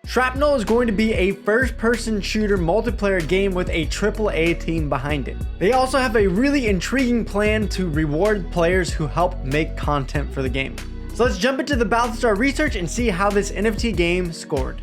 Shrapnel is going to be a first-person shooter multiplayer game with a AAA team behind it. They also have a really intriguing plan to reward players who help make content for the game. So let's jump into the Balthazar research and see how this NFT game scored.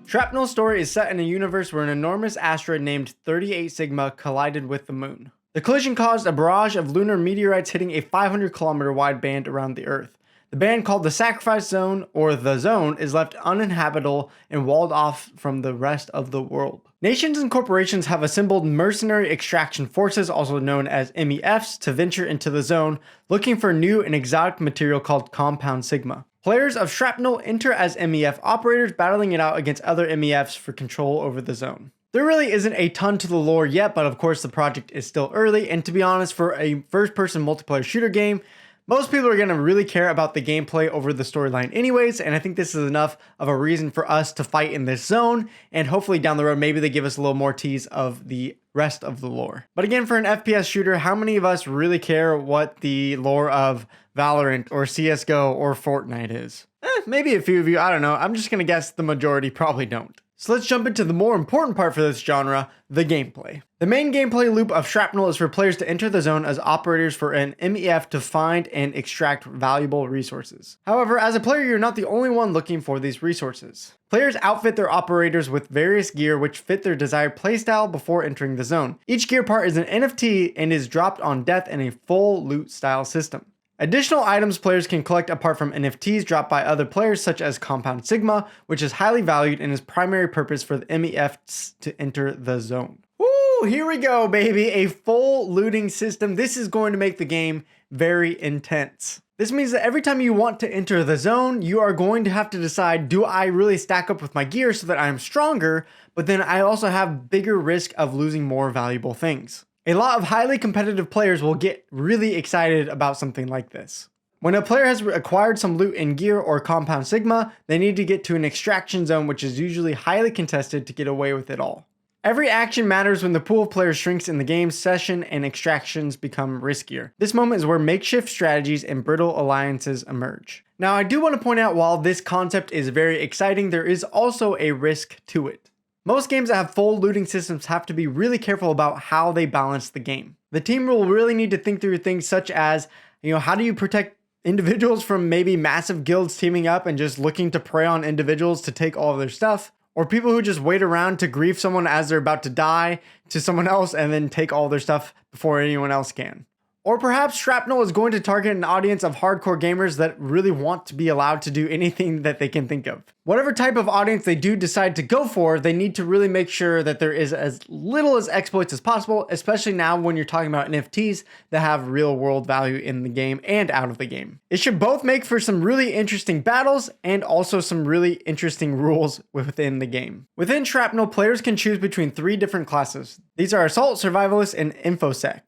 Shrapnel's story is set in a universe where an enormous asteroid named 38 Sigma collided with the moon. The collision caused a barrage of lunar meteorites hitting a 500-kilometer wide band around the Earth. The band, called the Sacrifice Zone, or the Zone, is left uninhabitable and walled off from the rest of the world. Nations and corporations have assembled mercenary extraction forces, also known as MEFs, to venture into the zone, looking for new and exotic material called Compound Sigma. Players of Shrapnel enter as MEF operators, battling it out against other MEFs for control over the zone. There really isn't a ton to the lore yet, but of course the project is still early, and to be honest, for a first-person multiplayer shooter game, most people are going to really care about the gameplay over the storyline anyways, and I think this is enough of a reason for us to fight in this zone, and hopefully down the road maybe they give us a little more tease of the rest of the lore. But again, for an FPS shooter, how many of us really care what the lore of Valorant or CSGO or Fortnite is? Maybe a few of you, I don't know. I'm just going to guess the majority probably don't. So let's jump into the more important part for this genre, the gameplay. The main gameplay loop of Shrapnel is for players to enter the zone as operators for an MEF to find and extract valuable resources. However, as a player, you're not the only one looking for these resources. Players outfit their operators with various gear which fit their desired playstyle before entering the zone. Each gear part is an NFT and is dropped on death in a full loot style system. Additional items players can collect apart from NFTs dropped by other players, such as Compound Sigma, which is highly valued and is primary purpose for the MEFs to enter the zone. Woo, here we go, baby. A full looting system. This is going to make the game very intense. This means that every time you want to enter the zone, you are going to have to decide, do I really stack up with my gear so that I'm stronger, but then I also have bigger risk of losing more valuable things. A lot of highly competitive players will get really excited about something like this. When a player has acquired some loot and gear or Compound Sigma, they need to get to an extraction zone, which is usually highly contested, to get away with it all. Every action matters when the pool of players shrinks in the game session and extractions become riskier. This moment is where makeshift strategies and brittle alliances emerge. Now, I do want to point out, while this concept is very exciting, there is also a risk to it. Most games that have full looting systems have to be really careful about how they balance the game. The team will really need to think through things such as, how do you protect individuals from maybe massive guilds teaming up and just looking to prey on individuals to take all of their stuff, or people who just wait around to grief someone as they're about to die to someone else and then take all their stuff before anyone else can. Or perhaps Shrapnel is going to target an audience of hardcore gamers that really want to be allowed to do anything that they can think of. Whatever type of audience they do decide to go for, they need to really make sure that there is as little as exploits as possible, especially now when you're talking about NFTs that have real world value in the game and out of the game. It should both make for some really interesting battles and also some really interesting rules within the game. Within Shrapnel, players can choose between 3 different classes. These are Assault, Survivalist, and InfoSec.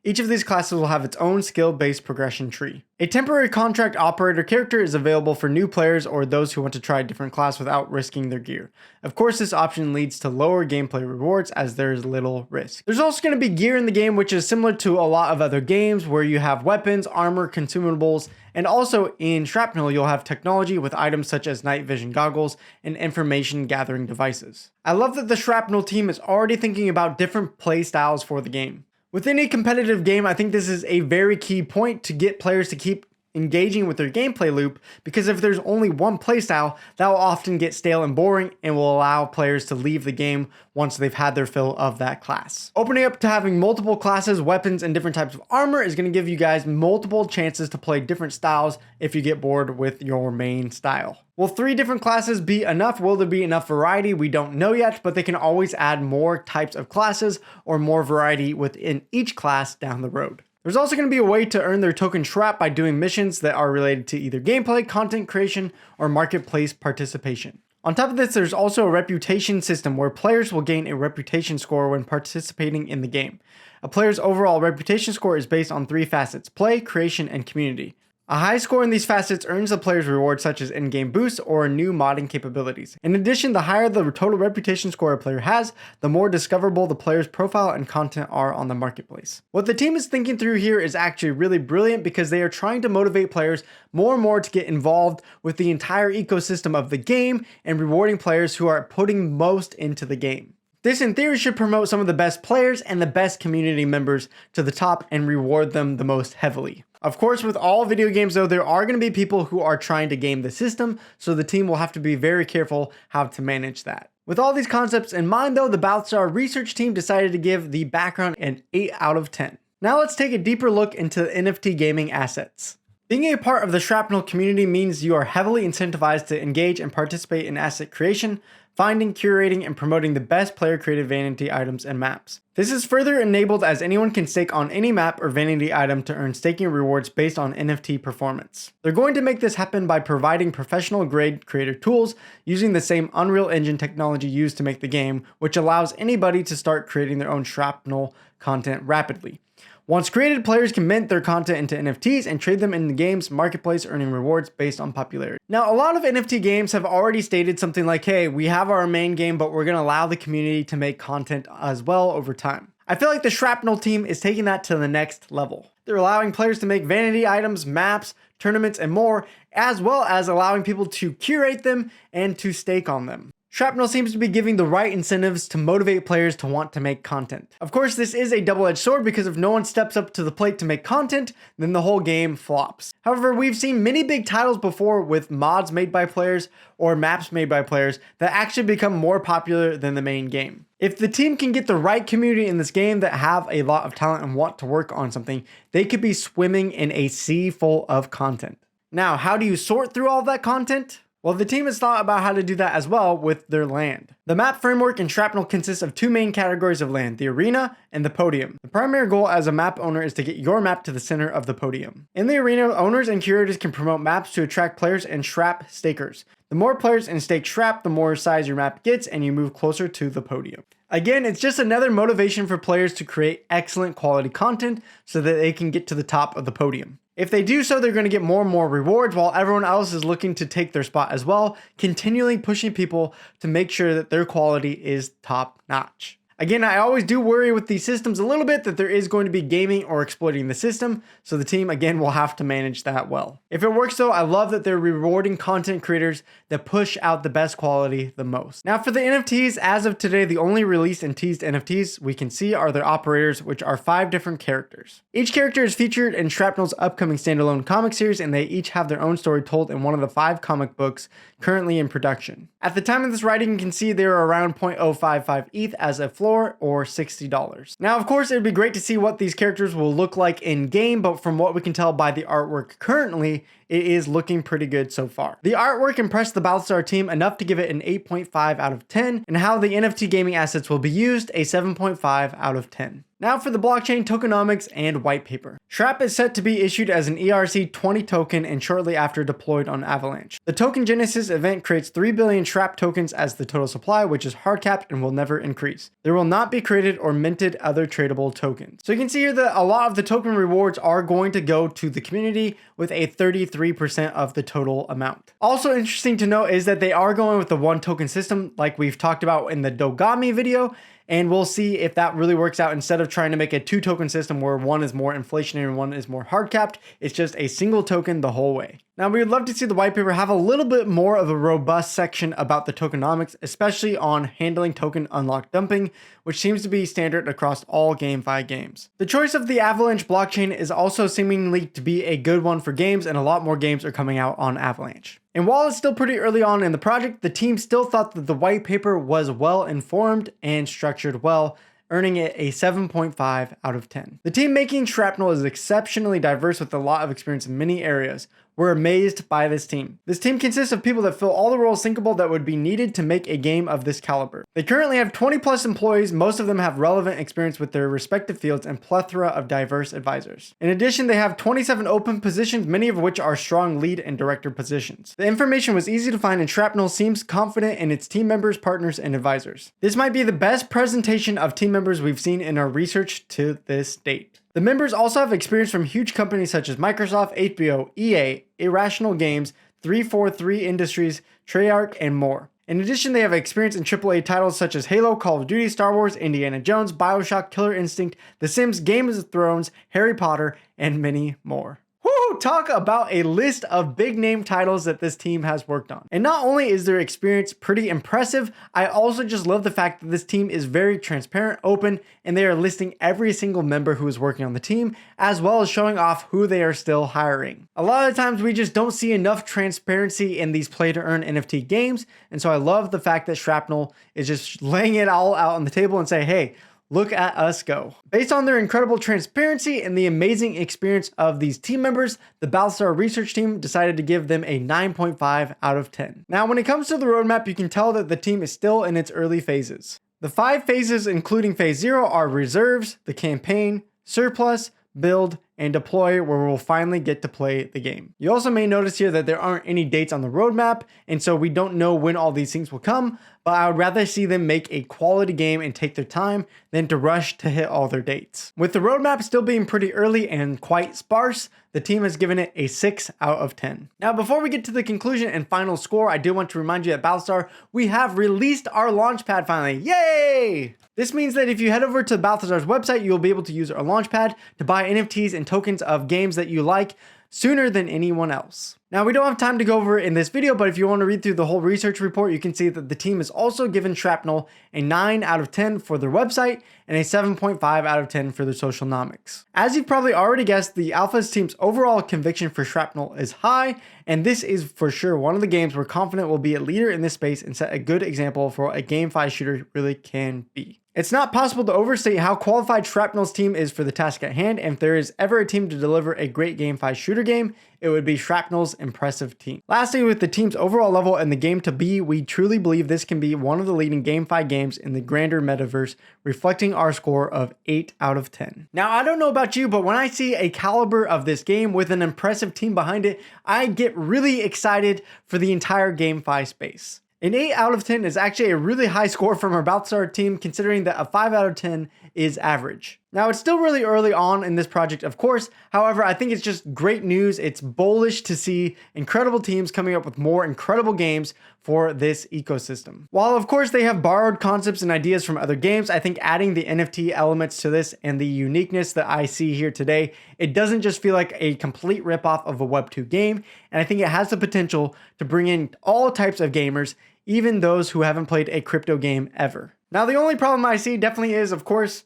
Each of these classes will have its own skill-based progression tree. A temporary contract operator character is available for new players or those who want to try a different class without risking their gear. Of course, this option leads to lower gameplay rewards as there is little risk. There's also going to be gear in the game, which is similar to a lot of other games where you have weapons, armor, consumables, and also in Shrapnel you'll have technology with items such as night vision goggles and information gathering devices. I love that the Shrapnel team is already thinking about different play styles for the game. Within a competitive game, I think this is a very key point to get players to keep engaging with their gameplay loop, because if there's only one playstyle, that will often get stale and boring and will allow players to leave the game once they've had their fill of that class. Opening up to having multiple classes, weapons, and different types of armor is going to give you guys multiple chances to play different styles if you get bored with your main style. Will 3 different classes be enough? Will there be enough variety? We don't know yet, but they can always add more types of classes or more variety within each class down the road. There's also going to be a way to earn their token Shrap by doing missions that are related to either gameplay, content creation, or marketplace participation. On top of this, there's also a reputation system where players will gain a reputation score when participating in the game. A player's overall reputation score is based on 3 facets: play, creation, and community. A high score in these facets earns the players rewards such as in-game boosts or new modding capabilities. In addition, the higher the total reputation score a player has, the more discoverable the player's profile and content are on the marketplace. What the team is thinking through here is actually really brilliant because they are trying to motivate players more and more to get involved with the entire ecosystem of the game and rewarding players who are putting most into the game. This in theory should promote some of the best players and the best community members to the top and reward them the most heavily. Of course, with all video games though, there are going to be people who are trying to game the system, so the team will have to be very careful how to manage that. With all these concepts in mind though, the Balthazar research team decided to give the background an 8 out of 10. Now let's take a deeper look into NFT gaming assets. Being a part of the Shrapnel community means you are heavily incentivized to engage and participate in asset creation, finding, curating, and promoting the best player-created vanity items and maps. This is further enabled as anyone can stake on any map or vanity item to earn staking rewards based on NFT performance. They're going to make this happen by providing professional-grade creator tools using the same Unreal Engine technology used to make the game, which allows anybody to start creating their own Shrapnel content rapidly. Once created, players can mint their content into NFTs and trade them in the game's marketplace, earning rewards based on popularity. Now, a lot of NFT games have already stated something like, hey, we have our main game, but we're going to allow the community to make content as well over time. I feel like the Shrapnel team is taking that to the next level. They're allowing players to make vanity items, maps, tournaments, and more, as well as allowing people to curate them and to stake on them. Shrapnel seems to be giving the right incentives to motivate players to want to make content. Of course, this is a double-edged sword because if no one steps up to the plate to make content, then the whole game flops. However, we've seen many big titles before with mods made by players or maps made by players that actually become more popular than the main game. If the team can get the right community in this game that have a lot of talent and want to work on something, they could be swimming in a sea full of content. Now, how do you sort through all of that content? Well, the team has thought about how to do that as well with their land. The map framework in Shrapnel consists of two main categories of land, the arena and the podium. The primary goal as a map owner is to get your map to the center of the podium. In the arena, owners and curators can promote maps to attract players and Shrap stakers. The more players in stake Shrap, the more size your map gets and you move closer to the podium. Again, it's just another motivation for players to create excellent quality content so that they can get to the top of the podium. If they do so, they're going to get more and more rewards while everyone else is looking to take their spot as well, continually pushing people to make sure that their quality is top notch. Again, I always do worry with these systems a little bit that there is going to be gaming or exploiting the system, so the team again will have to manage that well. If it works though, I love that they're rewarding content creators that push out the best quality the most. Now for the NFTs, as of today, the only released and teased NFTs we can see are their operators, which are 5 different characters. Each character is featured in Shrapnel's upcoming standalone comic series, and they each have their own story told in one of the 5 comic books currently in production. At the time of this writing, you can see they are around 0.055 ETH as a floor or $60. Now, of course, it would be great to see what these characters will look like in game, but from what we can tell by the artwork currently, it is looking pretty good so far. The artwork impressed the Balthazar team enough to give it an 8.5 out of 10, and how the NFT gaming assets will be used, a 7.5 out of 10. Now for the blockchain tokenomics and white paper. Shrap is set to be issued as an ERC-20 token and shortly after deployed on Avalanche. The Token Genesis event creates 3 billion Shrap tokens as the total supply, which is hard capped and will never increase. There will not be created or minted other tradable tokens. So you can see here that a lot of the token rewards are going to go to the community with a 33% of the total amount. Also interesting to note is that they are going with the 1 token system like we've talked about in the Dogami video, and we'll see if that really works out instead of trying to make a 2 token system where one is more inflationary and one is more hard capped. It's just a single token the whole way. Now, we would love to see the white paper have a little bit more of a robust section about the tokenomics, especially on handling token unlock dumping, which seems to be standard across all GameFi games. The choice of the Avalanche blockchain is also seemingly to be a good one for games, and a lot more games are coming out on Avalanche. And while it's still pretty early on in the project, the team still thought that the white paper was well informed and structured well, earning it a 7.5 out of 10. The team making Shrapnel is exceptionally diverse with a lot of experience in many areas. We're amazed by this team. This team consists of people that fill all the roles thinkable that would be needed to make a game of this caliber. They currently have 20 plus employees, most of them have relevant experience with their respective fields and plethora of diverse advisors. In addition, they have 27 open positions, many of which are strong lead and director positions. The information was easy to find and Shrapnel seems confident in its team members, partners, and advisors. This might be the best presentation of team members we've seen in our research to this date. The members also have experience from huge companies such as Microsoft, HBO, EA, Irrational Games, 343 Industries, Treyarch, and more. In addition, they have experience in AAA titles such as Halo, Call of Duty, Star Wars, Indiana Jones, BioShock, Killer Instinct, The Sims, Game of Thrones, Harry Potter, and many more. Woo! Talk about a list of big name titles that this team has worked on. And not only is their experience pretty impressive, I also just love the fact that this team is very transparent, open, and they are listing every single member who is working on the team, as well as showing off who they are still hiring. A lot of times we just don't see enough transparency in these play to earn NFT games, and so I love the fact that Shrapnel is just laying it all out on the table and say, hey, look at us go. Based on their incredible transparency and the amazing experience of these team members, the Balthazar research team decided to give them a 9.5 out of 10. Now, when it comes to the roadmap, you can tell that the team is still in its early phases. The 5 phases, including phase 0, are reserves, the campaign, surplus, build, and deploy, where we'll finally get to play the game. You also may notice here that there aren't any dates on the roadmap, and so we don't know when all these things will come, but I would rather see them make a quality game and take their time than to rush to hit all their dates. With the roadmap still being pretty early and quite sparse, the team has given it a 6 out of 10. Now, before we get to the conclusion and final score, I do want to remind you that Balthazar, we have released our launchpad finally. Yay! This means that if you head over to Balthazar's website, you'll be able to use our launchpad to buy NFTs and tokens of games that you like sooner than anyone else. Now, we don't have time to go over it in this video, but if you want to read through the whole research report, you can see that the team has also given Shrapnel a 9 out of 10 for their website and a 7.5 out of 10 for their socialnomics. As you've probably already guessed, the Alphas team's overall conviction for Shrapnel is high, and this is for sure one of the games we're confident will be a leader in this space and set a good example for what a GameFi shooter really can be. It's not possible to overstate how qualified Shrapnel's team is for the task at hand, and if there is ever a team to deliver a great GameFi shooter game, it would be Shrapnel's impressive team. Lastly, with the team's overall level and the game to be, we truly believe this can be one of the leading GameFi games in the grander metaverse, reflecting our score of 8 out of 10. Now, I don't know about you, but when I see a caliber of this game with an impressive team behind it, I get really excited for the entire GameFi space. An 8 out of 10 is actually a really high score from our Balthazar team, considering that a 5 out of 10 is average. Now, it's still really early on in this project, of course. However, I think it's just great news. It's bullish to see incredible teams coming up with more incredible games for this ecosystem. While, of course, they have borrowed concepts and ideas from other games, I think adding the NFT elements to this and the uniqueness that I see here today, it doesn't just feel like a complete ripoff of a Web2 game. And I think it has the potential to bring in all types of gamers, even those who haven't played a crypto game ever. Now, the only problem I see definitely is, of course,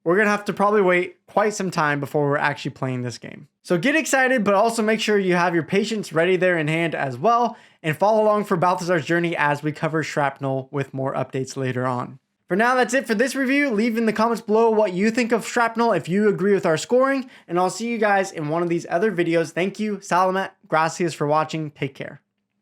we're going to have to probably wait quite some time before we're actually playing this game. So get excited, but also make sure you have your patience ready there in hand as well, and follow along for Balthazar's journey as we cover Shrapnel with more updates later on. For now, that's it for this review. Leave in the comments below what you think of Shrapnel if you agree with our scoring, and I'll see you guys in one of these other videos. Thank you, Salamat, gracias for watching. Take care.